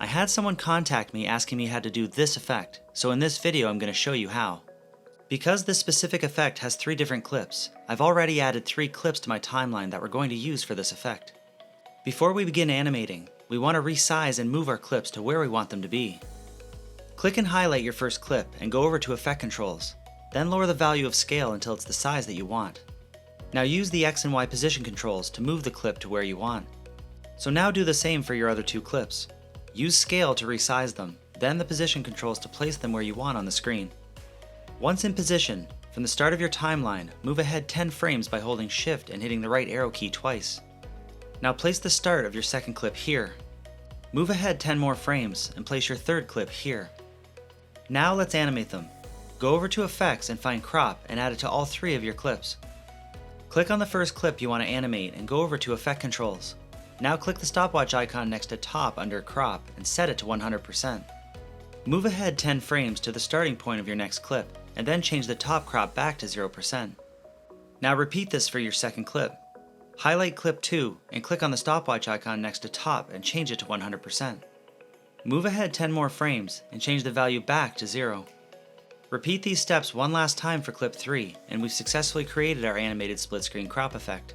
I had someone contact me asking me how to do this effect, so in this video I'm going to show you how. Because this specific effect has 3 different clips, I've already added 3 clips to my timeline that we're going to use for this effect. Before we begin animating, we want to resize and move our clips to where we want them to be. Click and highlight your first clip and go over to Effect Controls, then lower the value of scale until it's the size that you want. Now use the X and Y position controls to move the clip to where you want. So now do the same for your other 2 clips. Use scale to resize them, then the position controls to place them where you want on the screen. Once in position, from the start of your timeline, move ahead 10 frames by holding Shift and hitting the right arrow key twice. Now place the start of your second clip here. Move ahead 10 more frames and place your third clip here. Now let's animate them. Go over to Effects and find Crop and add it to all 3 of your clips. Click on the first clip you want to animate and go over to Effect Controls. Now click the stopwatch icon next to Top under Crop and set it to 100%. Move ahead 10 frames to the starting point of your next clip and then change the top crop back to 0%. Now repeat this for your second clip. Highlight clip 2 and click on the stopwatch icon next to Top and change it to 100%. Move ahead 10 more frames and change the value back to 0. Repeat these steps one last time for clip 3 and we've successfully created our animated split screen crop effect.